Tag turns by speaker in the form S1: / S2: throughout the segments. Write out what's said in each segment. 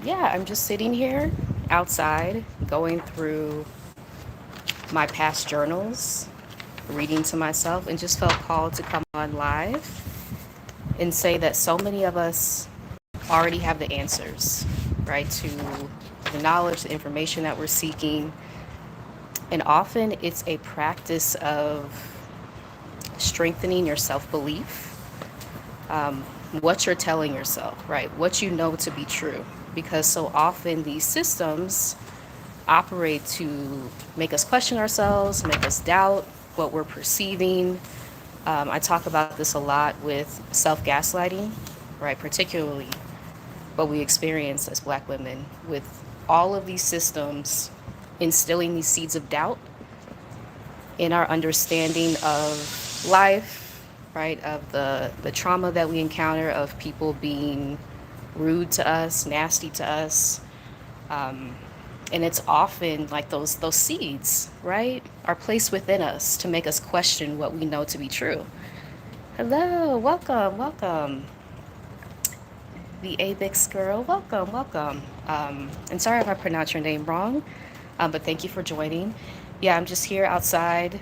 S1: Yeah, I'm just sitting here outside going through my past journals, reading to myself, and just felt called to come on live and say that so many of us already have the answers, right, to the knowledge, the information that we're seeking. And often it's a practice of strengthening your self belief, what you're telling yourself, right? What you know to be true. Because so often these systems operate to make us question ourselves, make us doubt what we're perceiving. I talk about this a lot with self gaslighting, right? Particularly what we experience as Black women with all of these systems instilling these seeds of doubt in our understanding of life, right? Of the trauma that we encounter, of people being rude to us, nasty to us. Um, and it's often like those seeds, right, are placed within us to make us question what we know to be true. Hello, welcome, welcome. The Abix girl, welcome, welcome. And sorry if I pronounced your name wrong, but thank you for joining. Yeah, I'm just here outside,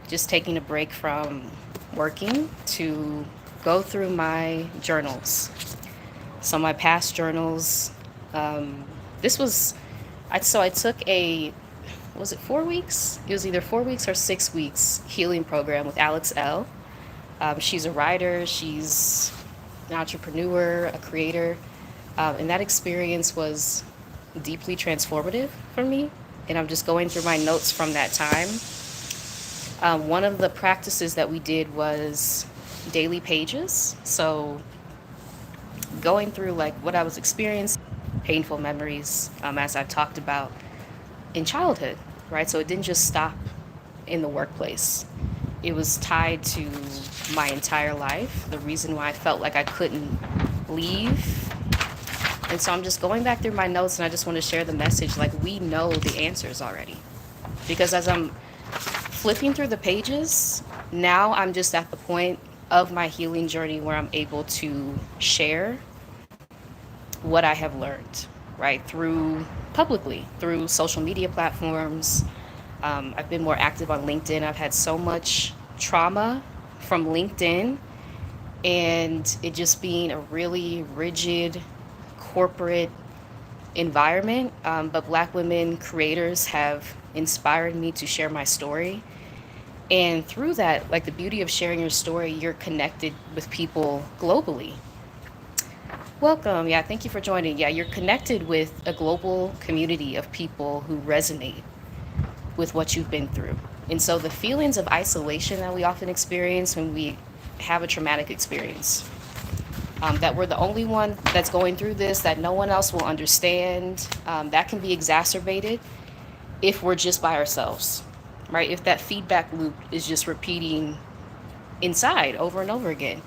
S1: just taking a break from working to go through my journals. So my past journals. This was, I took a, was it 4 weeks? It was either 4 weeks or 6 weeks healing program with Alex L. She's a writer. She's an entrepreneur, a creator, and that experience was deeply transformative for me. And I'm just going through my notes from that time. One of the practices that we did was daily pages. So going through like what I was experiencing, painful memories, as I've talked about in childhood, right? So it didn't just stop in the workplace. It was tied to my entire life, the reason why I felt like I couldn't leave. And so I'm just going back through my notes and I just want to share the message like we know the answers already. Because as I'm flipping through the pages, now I'm just at the point of my healing journey where I'm able to share what I have learned, right? Through publicly, through social media platforms. I've been more active on LinkedIn. I've had so much trauma from LinkedIn and it just being a really rigid corporate environment. But Black women creators have inspired me to share my story. And through that, like the beauty of sharing your story, you're connected with people globally. Welcome. Yeah, thank you for joining. Yeah, you're connected with a global community of people who resonate with what you've been through. And so the feelings of isolation that we often experience when we have a traumatic experience, that we're the only one that's going through this, that no one else will understand, that can be exacerbated if we're just by ourselves, right? If that feedback loop is just repeating inside over and over again.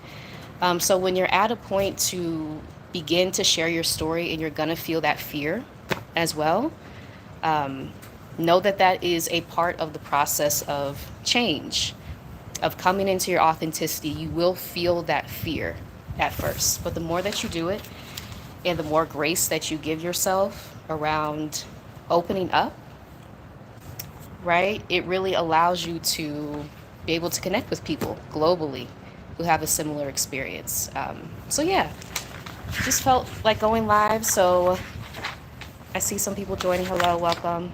S1: So when you're at a point to begin to share your story and you're gonna feel that fear as well, know that that is a part of the process of change, of coming into your authenticity. You will feel that fear at first, but the more that you do it and the more grace that you give yourself around opening up, right, it really allows you to be able to connect with people globally who have a similar experience. So yeah, just felt like going live. So I see some people joining. Hello, welcome.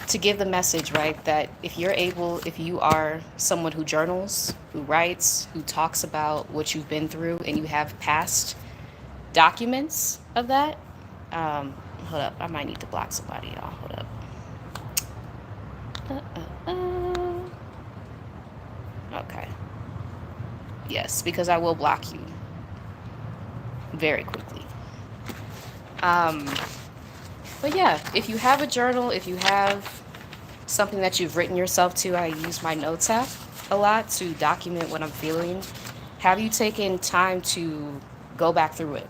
S1: To give the message, right, that if you're able, if you are someone who journals, who writes, who talks about what you've been through, and you have past documents of that, hold up, I might need to block somebody, y'all. Hold up. Okay. Yes, because I will block you very quickly. Um, but yeah, if you have a journal, if you have something that you've written yourself to, I use my notes app a lot to document what I'm feeling. Have you taken time to go back through it?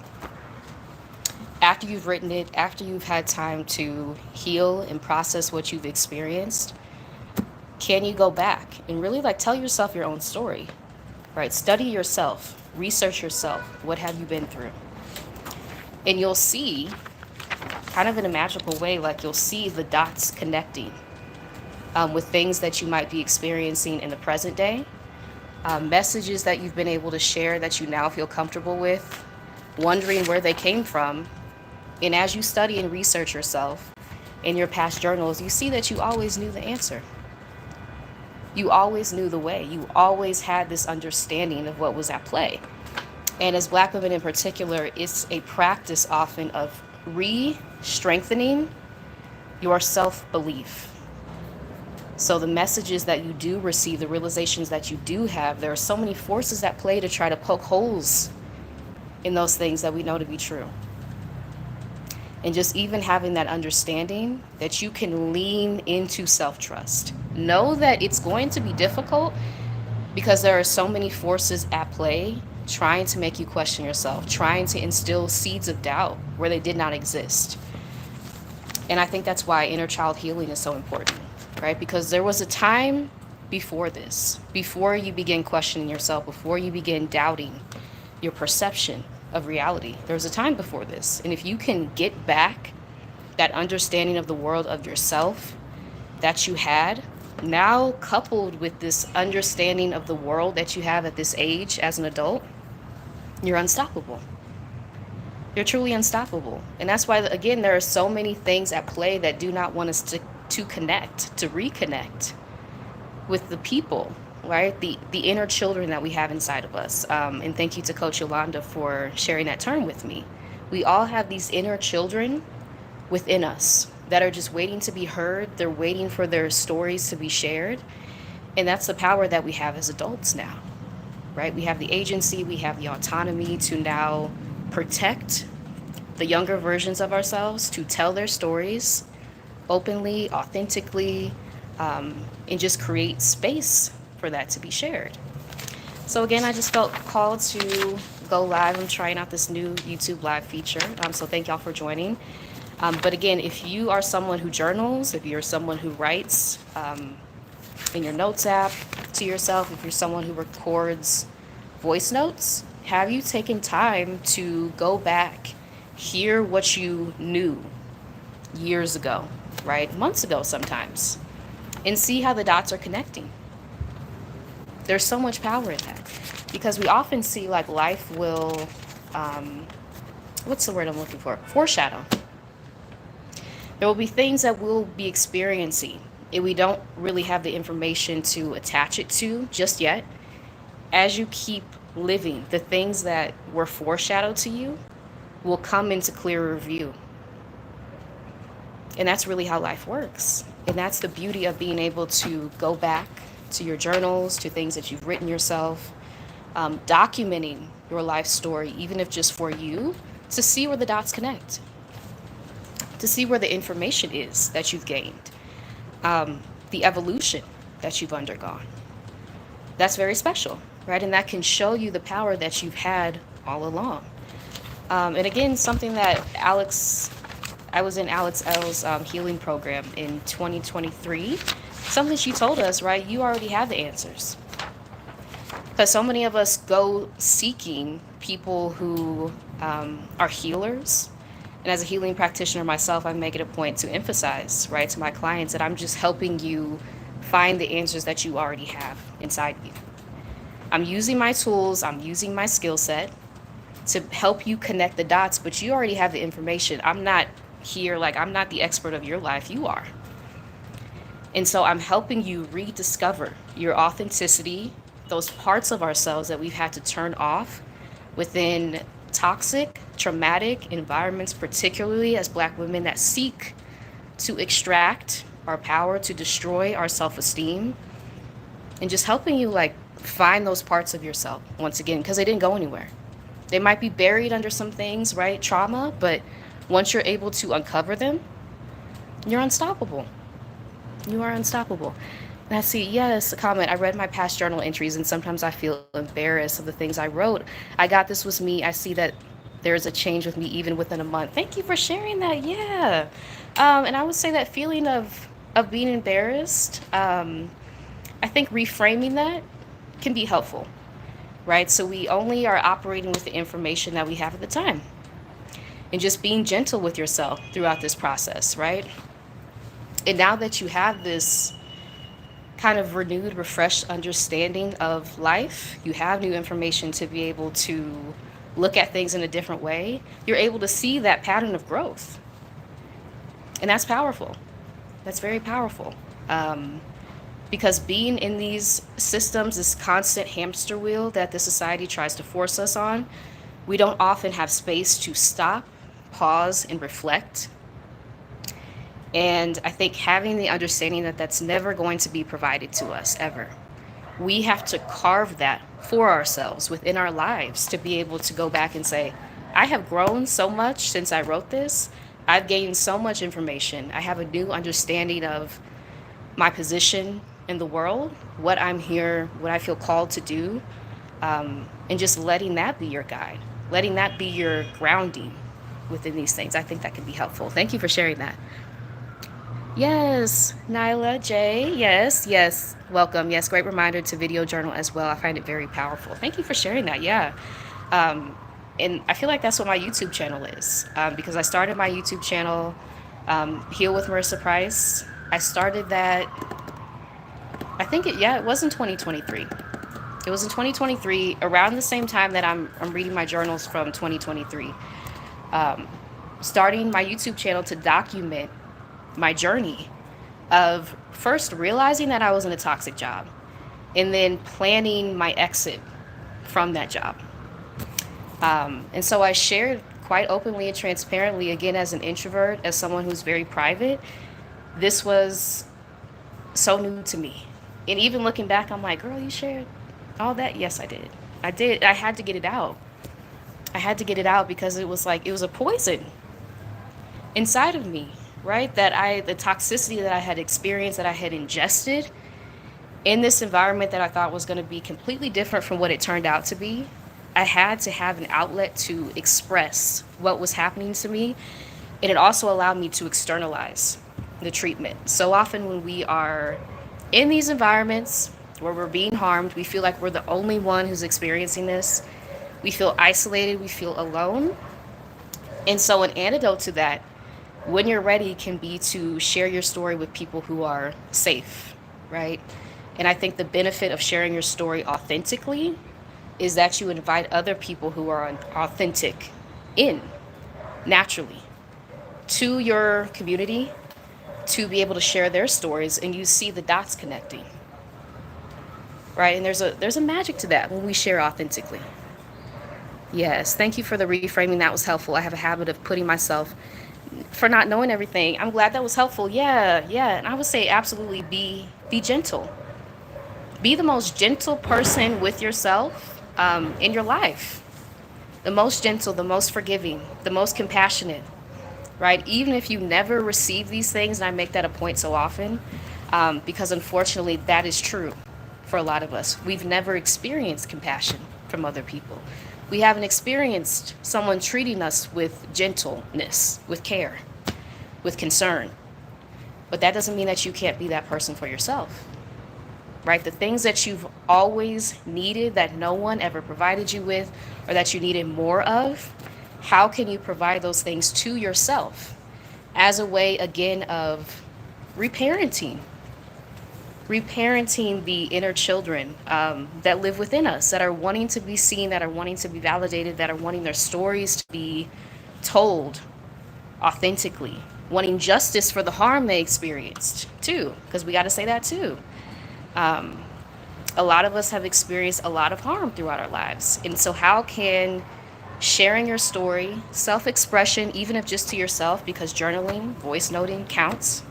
S1: After you've written it, after you've had time to heal and process what you've experienced, can you go back and really like tell yourself your own story, right? Study yourself, research yourself. What have you been through? And you'll see, kind of in a magical way, like you'll see the dots connecting with things that you might be experiencing in the present day, messages that you've been able to share that you now feel comfortable with, wondering where they came from. And as you study and research yourself in your past journals, you see that you always knew the answer. You always knew the way. You always had this understanding of what was at play. And as Black women in particular, it's a practice often of re-strengthening your self-belief. So the messages that you do receive, the realizations that you do have, there are so many forces at play to try to poke holes in those things that we know to be true. And just even having that understanding that you can lean into self-trust. Know that it's going to be difficult because there are so many forces at play trying to make you question yourself, trying to instill seeds of doubt where they did not exist. And I think that's why inner child healing is so important, right? Because there was a time before this, before you begin questioning yourself, before you begin doubting your perception of reality. There was a time before this. And if you can get back that understanding of the world, of yourself that you had, now coupled with this understanding of the world that you have at this age as an adult, you're unstoppable. You're truly unstoppable. And that's why, again, there are so many things at play that do not want us to connect, to reconnect with the people, right? The inner children that we have inside of us. And thank you to Coach Yolanda for sharing that term with me. We all have these inner children within us that are just waiting to be heard. They're waiting for their stories to be shared. And that's the power that we have as adults now, right? We have the agency, we have the autonomy to now protect the younger versions of ourselves, to tell their stories openly, authentically, and just create space for that to be shared. So again, I just felt called to go live. I'm trying out this new YouTube live feature. So thank y'all for joining. But again, if you are someone who journals, if you're someone who writes in your notes app to yourself, if you're someone who records voice notes, have you taken time to go back, hear what you knew years ago, right? Months ago sometimes, and see how the dots are connecting? There's so much power in that, because we often see like life will, what's the word I'm looking for? Foreshadow. There will be things that we'll be experiencing and we don't really have the information to attach it to just yet. As you keep living, the things that were foreshadowed to you will come into clearer view. And that's really how life works. And that's the beauty of being able to go back to your journals, to things that you've written yourself, documenting your life story, even if just for you, to see where the dots connect, to see where the information is that you've gained, the evolution that you've undergone. That's very special, right? And that can show you the power that you've had all along. And again, something that I was in Alex L's healing program in 2023. Something she told us, right? You already have the answers. Because so many of us go seeking people who are healers. And as a healing practitioner myself, I make it a point to emphasize, right, to my clients that I'm just helping you find the answers that you already have inside you. I'm using my tools, I'm using my skill set to help you connect the dots, but you already have the information. I'm not here, like, I'm not the expert of your life, you are. And so I'm helping you rediscover your authenticity, those parts of ourselves that we've had to turn off within toxic, traumatic environments, particularly as Black women that seek to extract our power, to destroy our self-esteem, and just helping you like find those parts of yourself once again, because they didn't go anywhere. They might be buried under some things, right? Trauma, but once you're able to uncover them, you're unstoppable. You are unstoppable. And I see, yes, a comment. I read my past journal entries and sometimes I feel embarrassed of the things I wrote. I got this was me. I see that there's a change with me even within a month. Thank you for sharing that. Yeah. And I would say that feeling of being embarrassed, I think reframing that can be helpful, right? So we only are operating with the information that we have at the time. and just being gentle with yourself throughout this process, right? And now that you have this kind of renewed, refreshed understanding of life, you have new information to be able to look at things in a different way, you're able to see that pattern of growth. And that's powerful. That's very powerful. Um, because being in these systems, this constant hamster wheel that the society tries to force us on, we don't often have space to stop, pause, and reflect. And I think having the understanding that that's never going to be provided to us ever. We have to carve that for ourselves within our lives to be able to go back and say, I have grown so much since I wrote this. I've gained so much information. I have a new understanding of my position in the world, what I'm here, what I feel called to do, and just letting that be your guide, letting that be your grounding within these things. I think that can be helpful. Thank you for sharing that. Yes, Nyla J. Yes, yes. Welcome. Yes, great reminder to video journal as well. I find it very powerful. Thank you for sharing that. Yeah. Um, and I feel like that's what my YouTube channel is, because I started my YouTube channel, Heal with Marissa Price. I started that, I think it was in 2023. It was in 2023, around the same time that I'm reading my journals from 2023. Um, Starting my YouTube channel to document my journey of first realizing that I was in a toxic job and then planning my exit from that job. And so I shared quite openly and transparently, again, as an introvert, as someone who's very private, this was so new to me. And even looking back, I'm like, girl, you shared all that? Yes, I did. I did. I had to get it out. I had to get it out because it was like, it was a poison inside of me, right? The toxicity that I had experienced, that I had ingested in this environment that I thought was going to be completely different from what it turned out to be. I had to have an outlet to express what was happening to me. And it also allowed me to externalize the treatment. So often when we are in these environments where we're being harmed, we feel like we're the only one who's experiencing this. We feel isolated, we feel alone. And so an antidote to that, when you're ready, can be to share your story with people who are safe, right? And I think the benefit of sharing your story authentically is that you invite other people who are authentic in naturally to your community to be able to share their stories, and you see the dots connecting, right? And there's a magic to that when we share authentically. Yes, thank you for the reframing. That was helpful. I have a habit of putting myself for not knowing everything. I'm glad that was helpful. Yeah, yeah. And I would say absolutely be gentle. Be the most gentle person with yourself in your life. The most gentle, the most forgiving, the most compassionate, right? Even if you never receive these things, and I make that a point so often, because unfortunately that is true for a lot of us. We've never experienced compassion from other people. We haven't experienced someone treating us with gentleness, with care, with concern. But that doesn't mean that you can't be that person for yourself, right? The things that you've always needed that no one ever provided you with, or that you needed more of, how can you provide those things to yourself as a way, again, of reparenting the inner children that live within us, that are wanting to be seen, that are wanting to be validated, that are wanting their stories to be told authentically, wanting justice for the harm they experienced too, because we got to say that too. A lot of us have experienced a lot of harm throughout our lives. And so how can sharing your story, self-expression, even if just to yourself, because journaling, voice noting counts.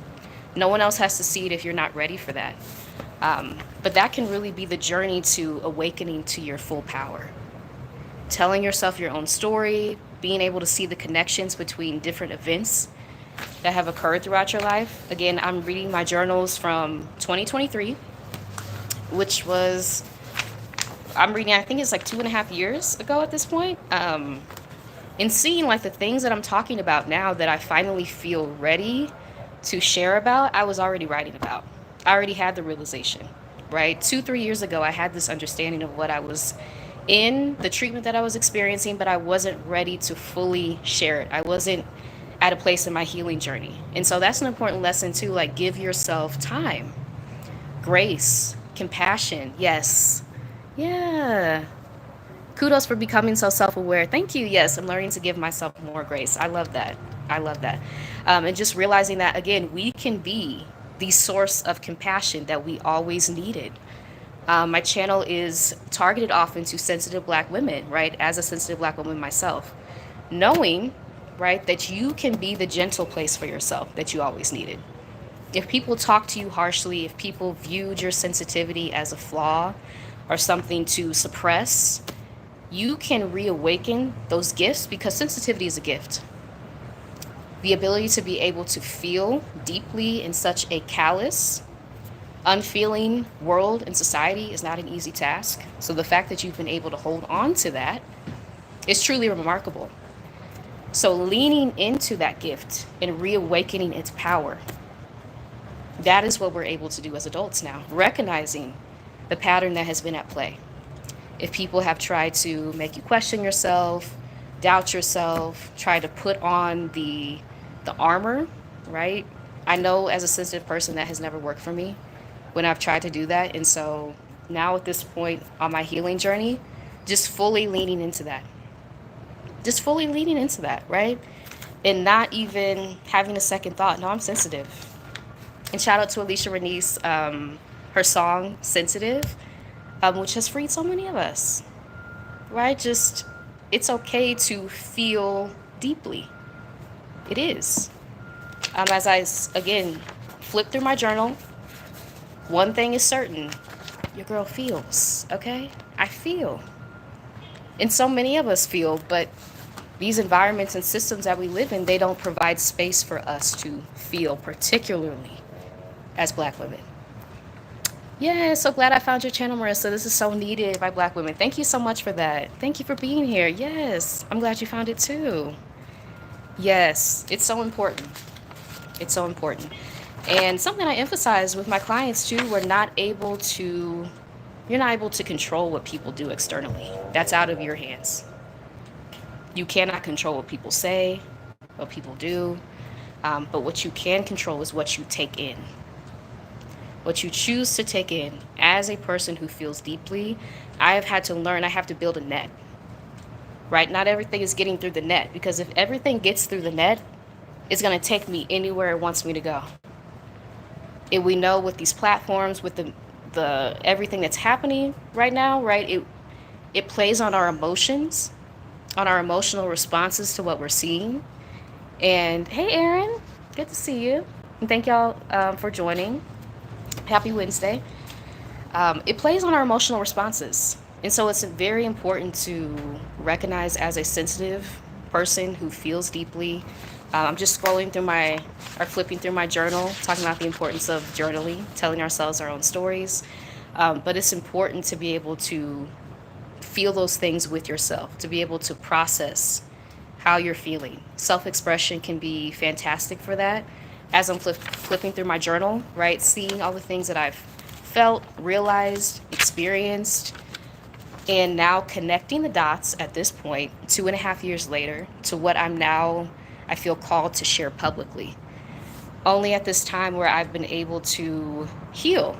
S1: No one else has to see it if you're not ready for that. But that can really be the journey to awakening to your full power. Telling yourself your own story, being able to see the connections between different events that have occurred throughout your life. Again, I'm reading my journals from 2023, which was, I'm reading, I think it's like 2.5 years ago at this point. And seeing like the things that I'm talking about now that I finally feel ready to share about, I was already writing about. I already had the realization, right? 2-3 years ago, I had this understanding of what I was in the treatment that I was experiencing, but I wasn't ready to fully share it. I wasn't at a place in my healing journey. And so that's an important lesson too. Like, give yourself time, grace, compassion. Yes. Yeah. Kudos for becoming so self aware. Thank you. Yes, I'm learning to give myself more grace. I love that. I love that. And just realizing that, again, we can be the source of compassion that we always needed. My channel is targeted often to sensitive Black women, right? As a sensitive Black woman myself, knowing, right, that you can be the gentle place for yourself that you always needed. If people talk to you harshly, if people viewed your sensitivity as a flaw or something to suppress, you can reawaken those gifts, because sensitivity is a gift. The ability to be able to feel deeply in such a callous, unfeeling world and society is not an easy task. So the fact that you've been able to hold on to that is truly remarkable. So leaning into that gift and reawakening its power, that is what we're able to do as adults now, recognizing the pattern that has been at play. If people have tried to make you question yourself, doubt yourself, try to put on the armor, right? I know as a sensitive person that has never worked for me when I've tried to do that. And so now at this point on my healing journey, just fully leaning into that. Just fully leaning into that, right? And not even having a second thought. No, I'm sensitive. And shout out to Alicia Renice, her song Sensitive, which has freed so many of us, right? Just, it's okay to feel deeply. It is. As I, again, flip through my journal, one thing is certain: your girl feels, okay? I feel. And so many of us feel, but these environments and systems that we live in, they don't provide space for us to feel, particularly as Black women. Yeah, so glad I found your channel, Marissa. This is so needed by Black women. Thank you so much for that. Thank you for being here. Yes, I'm glad you found it too. Yes, it's so important. It's so important. And something I emphasize with my clients too, you're not able to control what people do externally. That's out of your hands. You cannot control what people say, what people do, but what you can control is what you take in. What you choose to take in as a person who feels deeply. I have had to learn, I have to build a net, right? Not everything is getting through the net, because if everything gets through the net, it's going to take me anywhere it wants me to go. And we know with these platforms, with the everything that's happening right now, right? It plays on our emotions, on our emotional responses to what we're seeing. And hey, Aaron, good to see you. And thank y'all for joining. Happy Wednesday. It plays on our emotional responses. And so it's very important to recognize as a sensitive person who feels deeply. I'm just flipping through my journal, talking about the importance of journaling, telling ourselves our own stories. But it's important to be able to feel those things with yourself, to be able to process how you're feeling. Self-expression can be fantastic for that. As I'm flipping through my journal, right, seeing all the things that I've felt, realized, experienced, and now connecting the dots at this point, 2.5 years later, to what I feel called to share publicly. Only at this time where I've been able to heal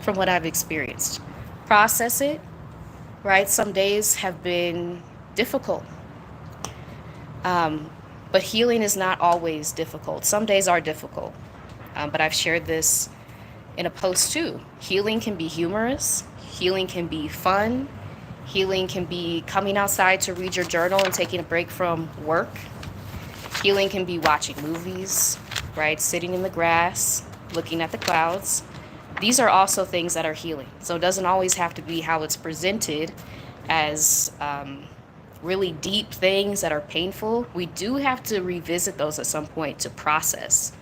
S1: from what I've experienced, process it, right? Some days have been difficult. But healing is not always difficult. Some days are difficult. But I've shared this in a post too. Healing can be humorous. Healing can be fun. Healing can be coming outside to read your journal and taking a break from work. Healing can be watching movies, right? Sitting in the grass, looking at the clouds. These are also things that are healing. So it doesn't always have to be how it's presented as really deep things that are painful. We do have to revisit those at some point to process.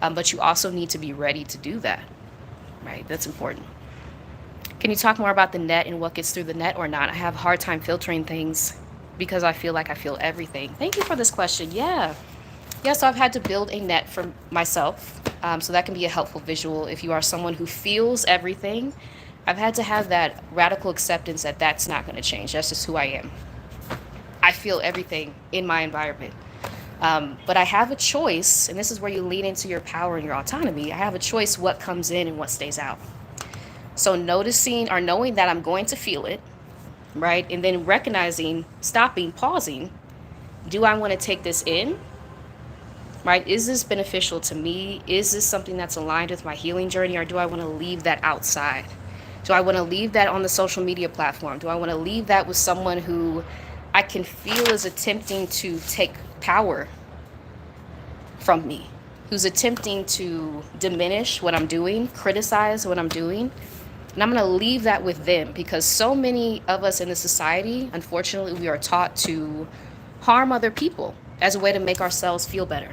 S1: But you also need to be ready to do that, right? That's important. Can you talk more about the net and what gets through the net or not? I have a hard time filtering things because I feel like I feel everything. Thank you for this question. Yeah, so I've had to build a net for myself. So that can be a helpful visual if you are someone who feels everything. I've had to have that radical acceptance that that's not going to change. That's just who I am. I feel everything in my environment. But I have a choice, and this is where you lean into your power and your autonomy. I have a choice what comes in and what stays out. So noticing or knowing that I'm going to feel it, right? And then recognizing, stopping, pausing. Do I want to take this in? Right? Is this beneficial to me? Is this something that's aligned with my healing journey, or do I want to leave that outside? Do I want to leave that on the social media platform? Do I want to leave that with someone who I can feel is attempting to take power from me, who's attempting to diminish what I'm doing, criticize what I'm doing? And I'm going to leave that with them, because so many of us in the society, unfortunately, we are taught to harm other people as a way to make ourselves feel better,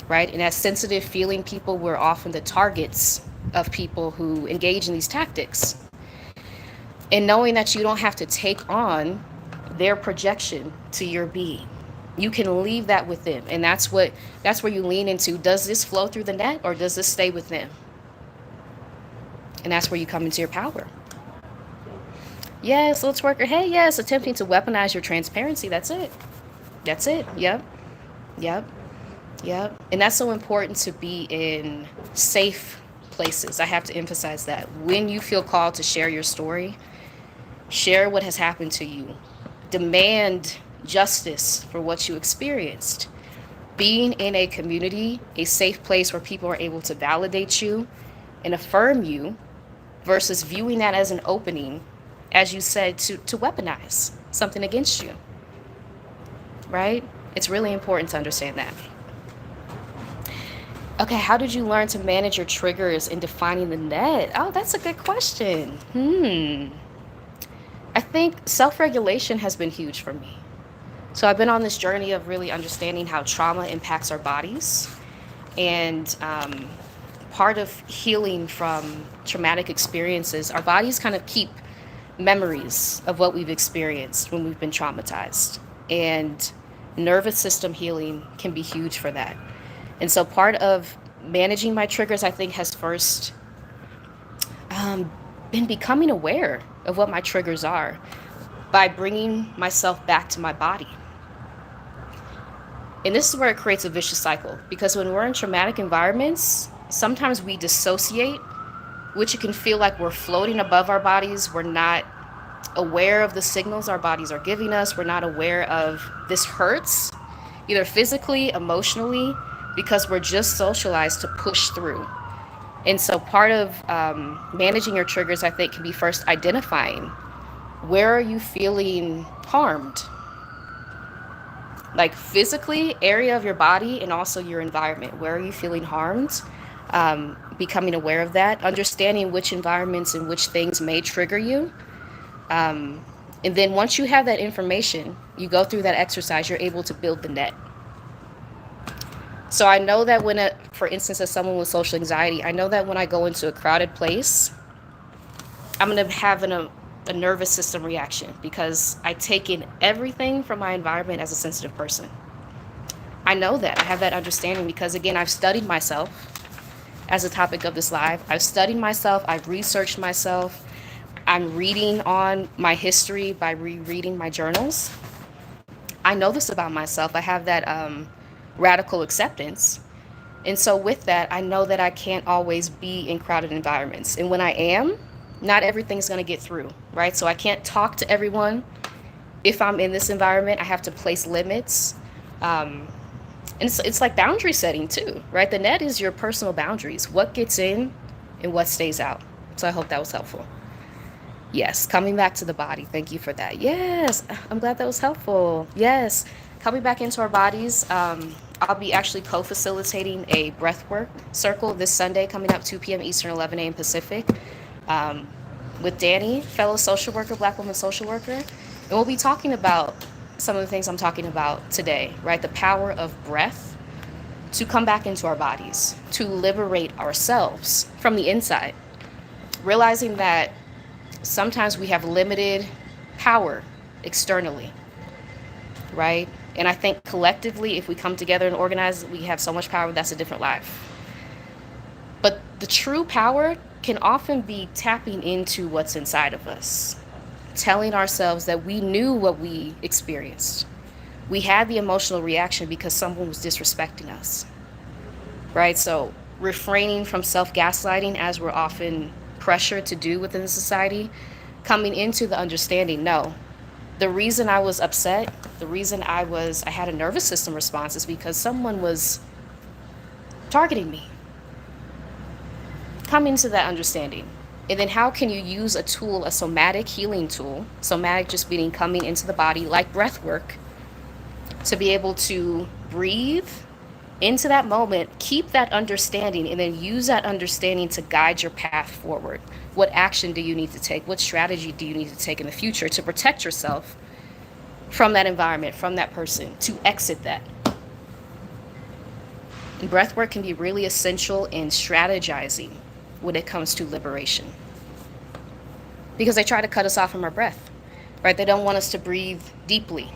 S1: right? And as sensitive feeling people, we're often the targets of people who engage in these tactics. And knowing that you don't have to take on their projection to your being. You can leave that with them. And that's where you lean into, does this flow through the net or does this stay with them? And that's where you come into your power. Yes, let's work. Hey, yes, attempting to weaponize your transparency. That's it. That's it. Yep. Yep. Yep. And that's so important, to be in safe places. I have to emphasize that. When you feel called to share your story, share what has happened to you. Demand justice for what you experienced. Being in a community, a safe place where people are able to validate you and affirm you, versus viewing that as an opening, as you said, to weaponize something against you, right? It's really important to understand that. Okay, how did you learn to manage your triggers in defining the net? Oh, that's a good question. I think self-regulation has been huge for me. So I've been on this journey of really understanding how trauma impacts our bodies. And part of healing from traumatic experiences, our bodies kind of keep memories of what we've experienced when we've been traumatized. And nervous system healing can be huge for that. And so part of managing my triggers, I think, has first been becoming aware of what my triggers are by bringing myself back to my body. And this is where it creates a vicious cycle, because when we're in traumatic environments, sometimes we dissociate, which it can feel like we're floating above our bodies. We're not aware of the signals our bodies are giving us. We're not aware of this hurts, either physically, emotionally, because we're just socialized to push through. And so part of managing your triggers, I think, can be first identifying, where are you feeling harmed? Like physically, area of your body, and also your environment. Where are you feeling harmed? Becoming aware of that, understanding which environments and which things may trigger you. And then once you have that information, you go through that exercise, you're able to build the net. So I know that for instance, as someone with social anxiety, I know that when I go into a crowded place, I'm going to have a nervous system reaction, because I take in everything from my environment as a sensitive person. I know that. I have that understanding because, again, I've studied myself as a topic of this live. I've studied myself. I've researched myself. I'm reading on my history by rereading my journals. I know this about myself. I have that radical acceptance. And so with that, I know that I can't always be in crowded environments. And when I am, not everything's going to get through, right? So I can't talk to everyone. If I'm in this environment, I have to place limits. And it's like boundary setting too, right? The net is your personal boundaries, what gets in and what stays out. So I hope that was helpful. Yes, coming back to the body. Thank you for that. Yes, I'm glad that was helpful. Yes, coming back into our bodies. I'll be actually co-facilitating a breathwork circle this Sunday coming up, 2 p.m. Eastern, 11 a.m. Pacific, with Danny, fellow social worker, Black woman social worker. And we'll be talking about some of the things I'm talking about today, right? The power of breath to come back into our bodies, to liberate ourselves from the inside, realizing that sometimes we have limited power externally, right? And I think collectively, if we come together and organize, we have so much power. That's a different life. But the true power can often be tapping into what's inside of us, telling ourselves that we knew what we experienced. We had the emotional reaction because someone was disrespecting us, right? So, refraining from self gaslighting, as we're often pressured to do within society, coming into the understanding no, the reason I was upset, the reason I had a nervous system response is because someone was targeting me. Come into that understanding. And then how can you use a tool, a somatic healing tool, somatic just meaning coming into the body like breath work, to be able to breathe into that moment, keep that understanding, and then use that understanding to guide your path forward. What action do you need to take? What strategy do you need to take in the future to protect yourself from that environment, from that person, to exit that? And breath work can be really essential in strategizing when it comes to liberation, because they try to cut us off from our breath, right? They don't want us to breathe deeply.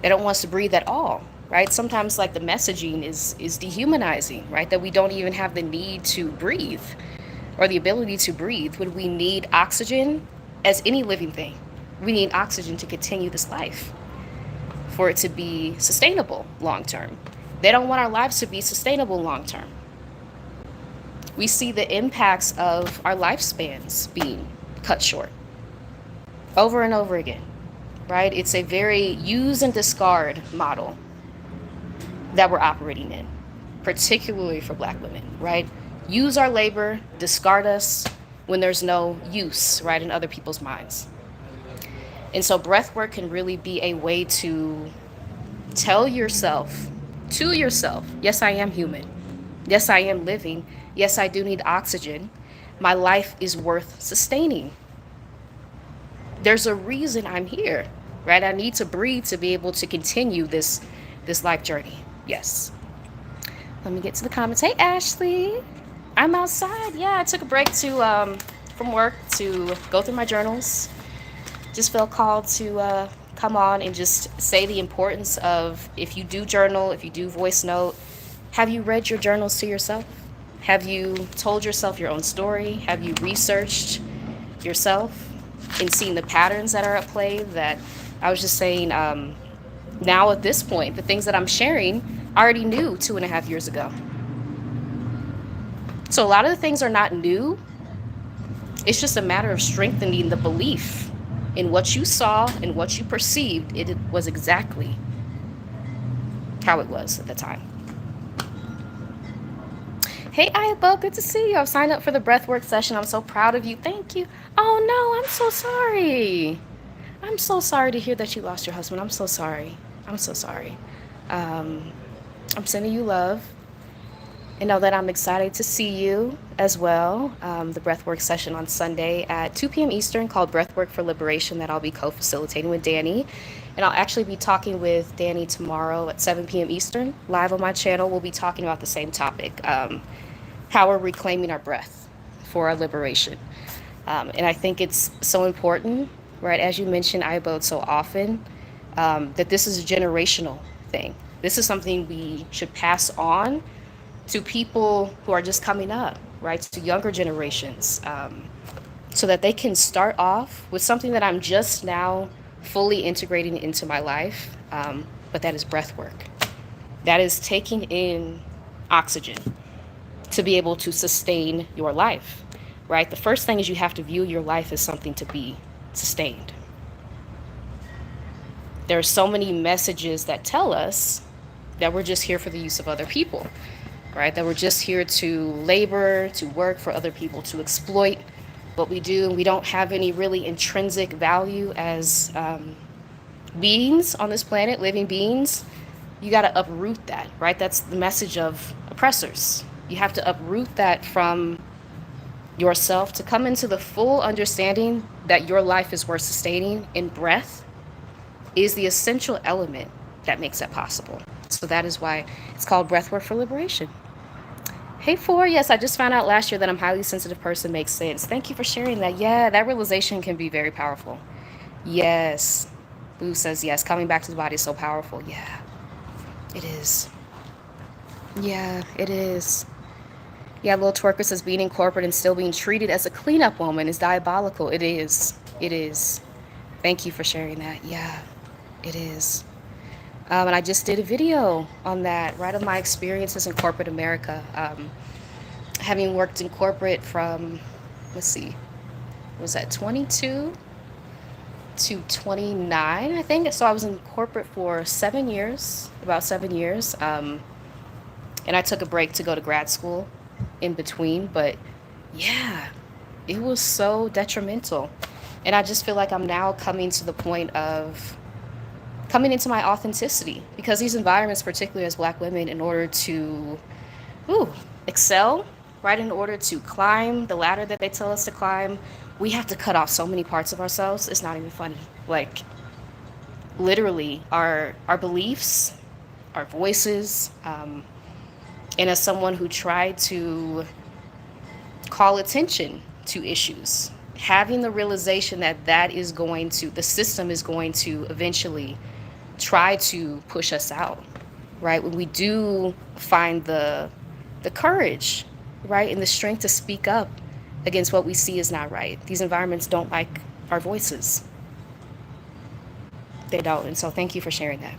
S1: They don't want us to breathe at all, right? Sometimes like the messaging is dehumanizing, right? That we don't even have the need to breathe or the ability to breathe when we need oxygen as any living thing. We need oxygen to continue this life, for it to be sustainable long term. They don't want our lives to be sustainable long term. We see the impacts of our lifespans being cut short over and over again, right? It's a very use and discard model that we're operating in, particularly for Black women, right? Use our labor, discard us when there's no use, right, in other people's minds. And so breath work can really be a way to tell yourself, to yourself, yes, I am human. Yes, I am living. Yes, I do need oxygen. My life is worth sustaining. There's a reason I'm here, right? I need to breathe to be able to continue this life journey. Yes. Let me get to the comments. Hey, Ashley. I'm outside. Yeah, I took a break to from work to go through my journals. Just felt called to come on and just say the importance of, if you do journal, if you do voice note, have you read your journals to yourself? Have you told yourself your own story? Have you researched yourself and seen the patterns that are at play? That I was just saying, now at this point, the things that I'm sharing, I already knew 2.5 years ago. So a lot of the things are not new. It's just a matter of strengthening the belief in what you saw and what you perceived. It was exactly how it was at the time. Hey, Ayabo, good to see you. I've signed up for the breathwork session. I'm so proud of you. Thank you. Oh, no, I'm so sorry. I'm so sorry to hear that you lost your husband. I'm so sorry. I'm so sorry. I'm sending you love. And know that I'm excited to see you as well. The breathwork session on Sunday at 2 p.m. Eastern called Breathwork for Liberation, that I'll be co-facilitating with Danny. And I'll actually be talking with Danny tomorrow at 7 p.m. Eastern. Live on my channel, we'll be talking about the same topic, how we're reclaiming our breath for our liberation. And I think it's so important, right, as you mentioned, I abode so often, that this is a generational thing. This is something we should pass on to people who are just coming up, right, to younger generations, so that they can start off with something that I'm just now fully integrating into my life, but that is breath work. That is taking in oxygen to be able to sustain your life, right? The first thing is you have to view your life as something to be sustained. There are so many messages that tell us that we're just here for the use of other people, right? That we're just here to labor, to work for other people, to exploit what we do. And we don't have any really intrinsic value as beings on this planet, living beings. You got to uproot that, right? That's the message of oppressors. You have to uproot that from yourself to come into the full understanding that your life is worth sustaining, and breath is the essential element that makes that possible. So that is why it's called Breathwork for Liberation. Hey, Four, yes, I just found out last year that I'm a highly sensitive person. Makes sense. Thank you for sharing that. Yeah, that realization can be very powerful. Yes. Boo says yes. Coming back to the body is so powerful. Yeah, it is. Yeah, it is. Yeah, Lil Twerker says being in corporate and still being treated as a cleanup woman is diabolical. It is. It is. Thank you for sharing that. Yeah, it is. And I just did a video on that, right, of my experiences in corporate America. Having worked in corporate from, let's see, was that 22 to 29, I think. So I was in corporate for 7 years, about 7 years. And I took a break to go to grad school in between. But yeah, it was so detrimental. And I just feel like I'm now coming to the point of coming into my authenticity because these environments, particularly as Black women, in order to ooh, excel, right, in order to climb the ladder that they tell us to climb, we have to cut off so many parts of ourselves. It's not even funny. Like literally, our beliefs, our voices, and as someone who tried to call attention to issues, having the realization that the system is going to eventually try to push us out, right? When we do find the courage, right, and the strength to speak up against what we see is not right. These environments don't like our voices. They don't. And so thank you for sharing that.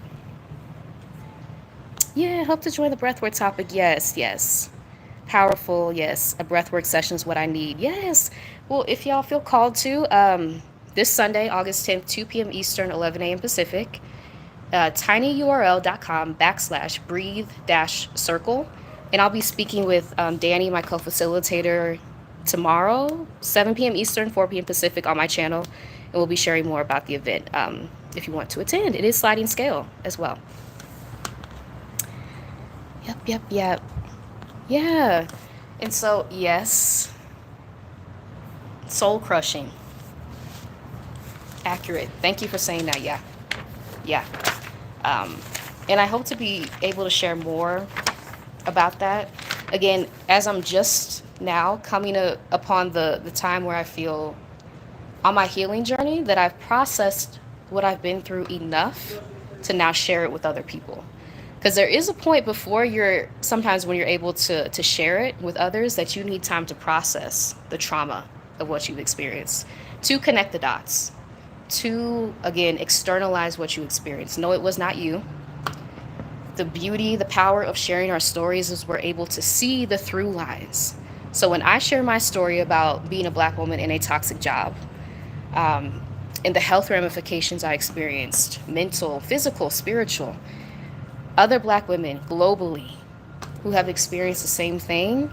S1: Yeah, hope to join the breathwork topic. Yes, yes. Powerful, yes. A breathwork session is what I need. Yes. Well, if y'all feel called to, this Sunday, August 10th, 2 p.m. Eastern, 11 a.m. Pacific, tinyurl.com/breathe dash circle. And I'll be speaking with Danny, my co facilitator, tomorrow, 7 p.m. Eastern, 4 p.m. Pacific on my channel. And we'll be sharing more about the event if you want to attend. It is sliding scale as well. Yep, yep, yep. Yeah. And so, yes, soul crushing. Accurate. Thank you for saying that. Yeah. Yeah. And I hope to be able to share more about that. Again, as I'm just now coming upon the time where I feel on my healing journey that I've processed what I've been through enough to now share it with other people. Because there is a point before sometimes when you're able to share it with others that you need time to process the trauma of what you've experienced, to connect the dots, to, again, externalize what you experienced. No, it was not you. The beauty, the power of sharing our stories is we're able to see the through lines. So when I share my story about being a Black woman in a toxic job, and the health ramifications I experienced, mental, physical, spiritual, other Black women globally who have experienced the same thing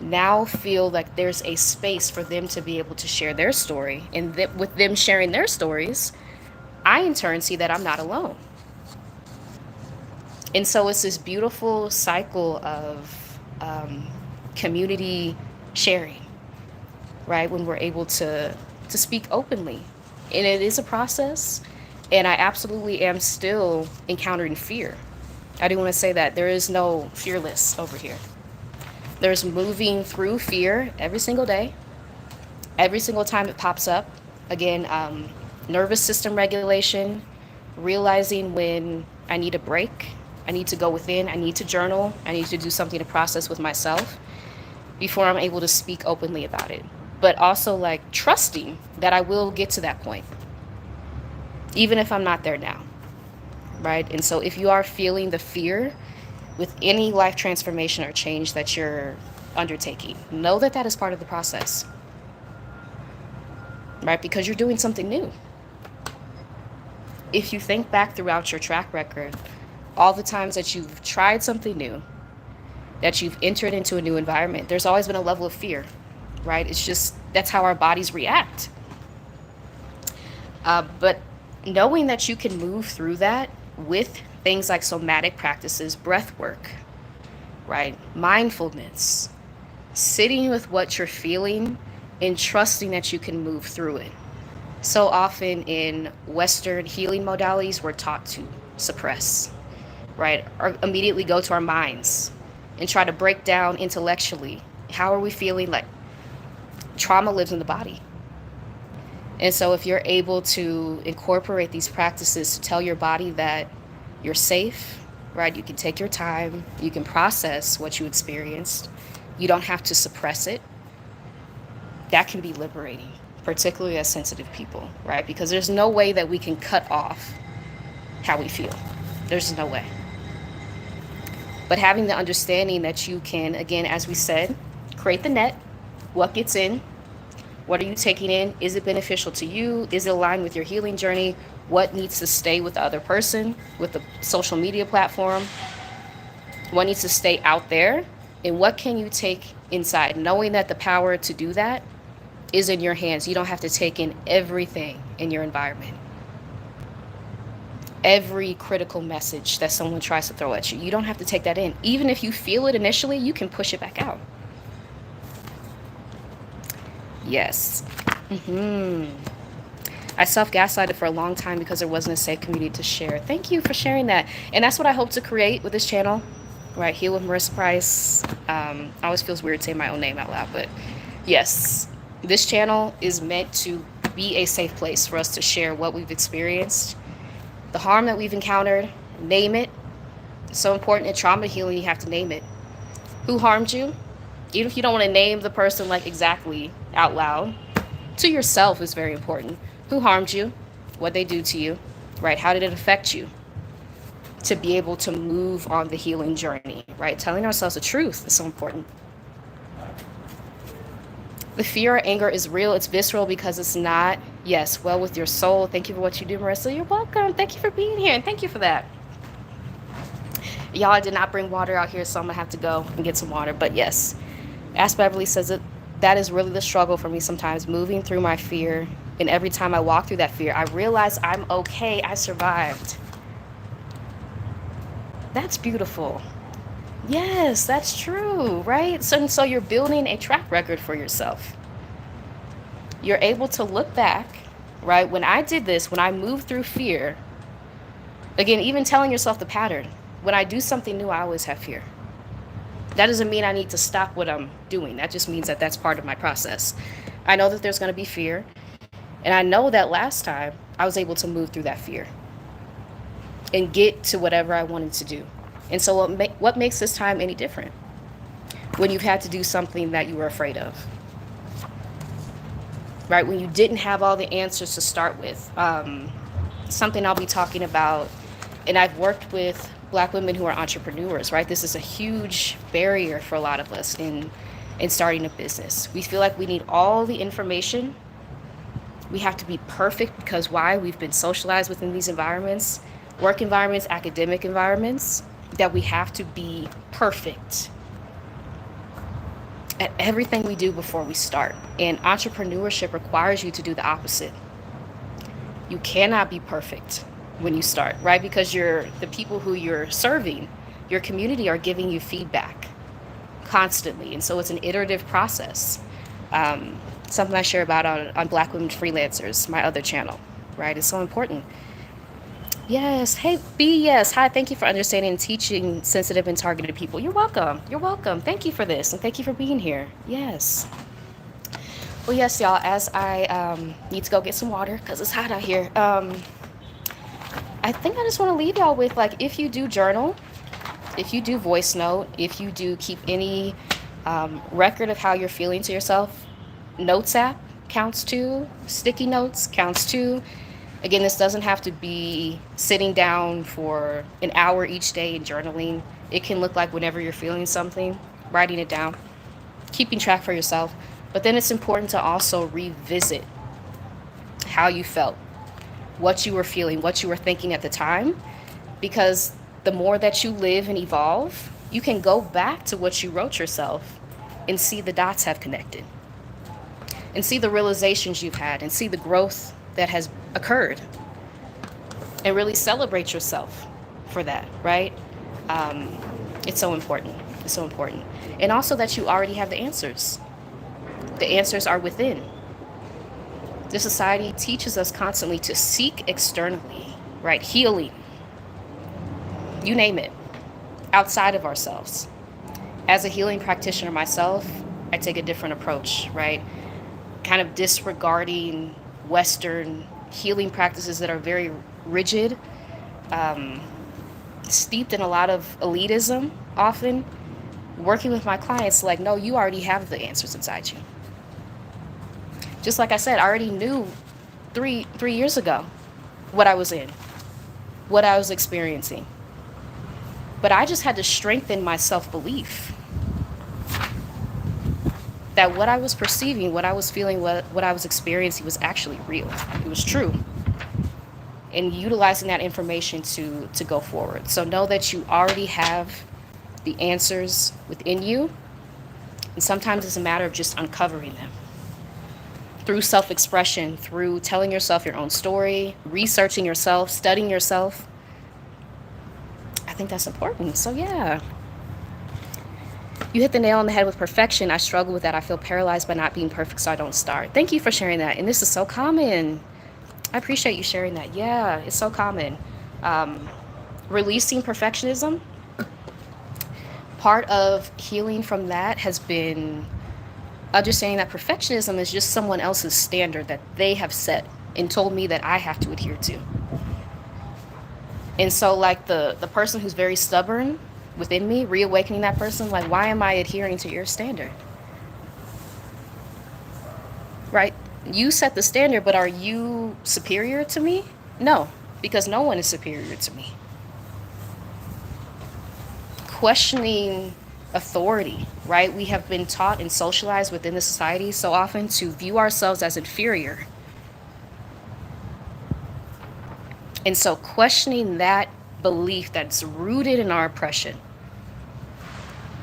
S1: now feel like there's a space for them to be able to share their story. And with them sharing their stories, I in turn see that I'm not alone. And so it's this beautiful cycle of community sharing, right? When we're able to speak openly. And it is a process. And I absolutely am still encountering fear. I do want to say that there is no fearless over here. There's moving through fear every single day, every single time it pops up. Again, nervous system regulation, realizing when I need a break, I need to go within, I need to journal, I need to do something to process with myself before I'm able to speak openly about it. But also like trusting that I will get to that point, even if I'm not there now, right? And so if you are feeling the fear with any life transformation or change that you're undertaking, know that that is part of the process, right? Because you're doing something new. If you think back throughout your track record, all the times that you've tried something new, that you've entered into a new environment, there's always been a level of fear, right? It's just, that's how our bodies react. But knowing that you can move through that with things like somatic practices, breath work, right? Mindfulness, sitting with what you're feeling and trusting that you can move through it. So often in Western healing modalities, we're taught to suppress, right? Or immediately go to our minds and try to break down intellectually. How are we feeling? Like trauma lives in the body. And so if you're able to incorporate these practices to tell your body that you're safe, right? You can take your time, you can process what you experienced, You don't have to suppress it. That can be liberating, particularly as sensitive people, right? Because there's no way that we can cut off how we feel. There's no way. But having the understanding that you can, again, as we said, create the net. What gets in? What are you taking in? Is it beneficial to you? Is it aligned with your healing journey? What needs to stay with the other person, with the social media platform? What needs to stay out there? And what can you take inside? Knowing that the power to do that is in your hands. You don't have to take in everything in your environment. Every critical message that someone tries to throw at you, you don't have to take that in. Even if you feel it initially, you can push it back out. Yes. I self-gaslighted for a long time because there wasn't a safe community to share. Thank you for sharing that. And that's what I hope to create with this channel, right? Heal with Marissa Price. Always feels weird saying my own name out loud, but yes, this channel is meant to be a safe place for us to share what we've experienced, the harm that we've encountered, name it. It's so important in trauma healing, you have to name it. Who harmed you? Even if you don't want to name the person like exactly out loud, to yourself is very important. Who harmed you? What they do to you, right? How did it affect you? To be able to move on the healing journey, right? Telling ourselves the truth is so important. The fear or anger is real. It's visceral because it's not, yes, well with your soul. Thank you for what you do, Marissa. You're welcome. Thank you for being here, and thank you for that. Y'all, I did not bring water out here, so I'm going to have to go and get some water. But yes, Ask Beverly says that is really the struggle for me sometimes, moving through my fear. And every time I walk through that fear, I realize I'm okay. I survived. That's beautiful. Yes, that's true, right? So you're building a track record for yourself. You're able to look back, right? When I did this, when I moved through fear, again, even telling yourself the pattern, when I do something new, I always have fear. That doesn't mean I need to stop what I'm doing. That just means that that's part of my process. I know that there's going to be fear. And I know that last time I was able to move through that fear and get to whatever I wanted to do. And so what makes this time any different? When you've had to do something that you were afraid of, right? When you didn't have all the answers to start with. Something I'll be talking about, and I've worked with Black women who are entrepreneurs, right? This is a huge barrier for a lot of us in starting a business. We feel like we need all the information. We have to be perfect because why? We've been socialized within these environments, work environments, academic environments, that we have to be perfect at everything we do before we start. And entrepreneurship requires you to do the opposite. You cannot be perfect when you start, right? Because the people who you're serving, your community, are giving you feedback constantly. And so it's an iterative process. Something I share about on Black Women Freelancers, my other channel, right? It's so important. Yes. Hey, B, yes. Hi, thank you for understanding and teaching sensitive and targeted people. You're welcome. You're welcome. Thank you for this, and thank you for being here. Yes. Well, yes, y'all, as I need to go get some water because it's hot out here, I think I just want to leave y'all with, like, if you do journal, if you do voice note, if you do keep any record of how you're feeling to yourself, Notes app counts too, sticky notes counts too. Again, this doesn't have to be sitting down for an hour each day and journaling. It can look like whenever you're feeling something, writing it down, keeping track for yourself. But then it's important to also revisit how you felt, what you were feeling, what you were thinking at the time, because the more that you live and evolve, you can go back to what you wrote yourself and see the dots have connected, and see the realizations you've had, and see the growth that has occurred, and really celebrate yourself for that, right? It's so important. It's so important. And also that you already have the answers. The answers are within. The society teaches us constantly to seek externally, right? Healing, you name it, outside of ourselves. As a healing practitioner myself, I take a different approach, right? Kind of disregarding Western healing practices that are very rigid, steeped in a lot of elitism often, working with my clients, like, no, you already have the answers inside you. Just like I said, I already knew three years ago what I was in, what I was experiencing. But I just had to strengthen my self-belief that what I was perceiving, what I was feeling, what I was experiencing was actually real. It was true. And utilizing that information to go forward. So know that you already have the answers within you. And sometimes it's a matter of just uncovering them through self-expression, through telling yourself your own story, researching yourself, studying yourself. I think that's important. So yeah. You hit the nail on the head with perfection. I struggle with that. I feel paralyzed by not being perfect, so I don't start. Thank you for sharing that. And this is so common. I appreciate you sharing that. Yeah, it's so common. Releasing perfectionism. Part of healing from that has been understanding that perfectionism is just someone else's standard that they have set and told me that I have to adhere to. And so, like, the person who's very stubborn within me, reawakening that person, like, why am I adhering to your standard? Right? You set the standard, but are you superior to me? No, because no one is superior to me. Questioning authority, right? We have been taught and socialized within the society so often to view ourselves as inferior. And so questioning that belief that's rooted in our oppression,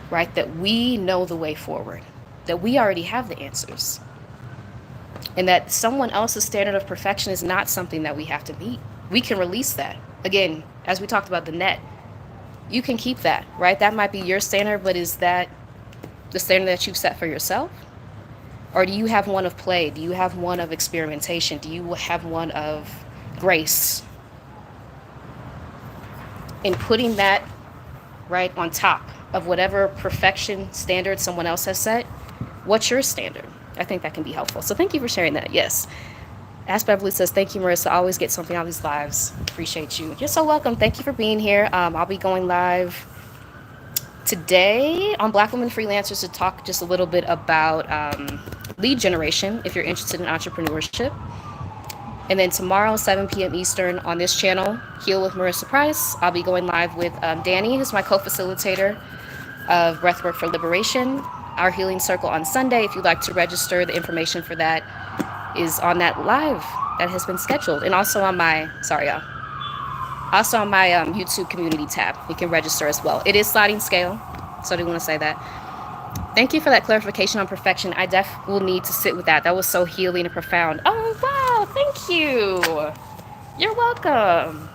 S1: right? That we know the way forward, that we already have the answers, and that someone else's standard of perfection is not something that we have to meet. We can release that. Again, as we talked about the net, you can keep that, right? That might be your standard, but is that the standard that you've set for yourself? Or do you have one of play? Do you have one of experimentation? Do you have one of grace? And putting that right on top of whatever perfection standard someone else has set, what's your standard? I think that can be helpful. So thank you for sharing that. Yes. Ask Beverly says, thank you, Marissa. I always get something out of these lives. Appreciate you. You're so welcome. Thank you for being here. I'll be going live today on Black Women Freelancers to talk just a little bit about lead generation if you're interested in entrepreneurship. And then tomorrow, 7 p.m. Eastern on this channel, Heal with Marissa Price. I'll be going live with Danny, who's my co-facilitator of Breathwork for Liberation, our healing circle on Sunday. If you'd like to register, the information for that is on that live that has been scheduled. And also on my, also on my YouTube community tab, you can register as well. It is sliding scale, so I do want to say that. Thank you for that clarification on perfection. I definitely will need to sit with that. That was so healing and profound. Oh, wow. Thank you. You're welcome.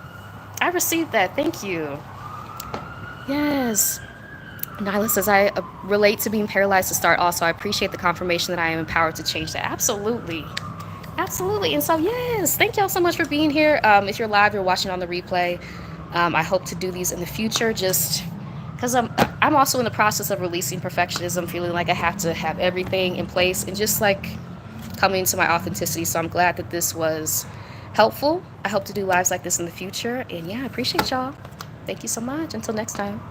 S1: I received that. Thank you. Yes. Nyla says, I relate to being paralyzed to start also. I appreciate the confirmation that I am empowered to change that. Absolutely. Absolutely. And so, yes, thank y'all so much for being here. If you're live, you're watching on the replay. I hope to do these in the future, just because I'm also in the process of releasing perfectionism, feeling like I have to have everything in place and just like coming to my authenticity. So I'm glad that this was helpful. I hope to do lives like this in the future. And yeah, I appreciate y'all. Thank you so much. Until next time.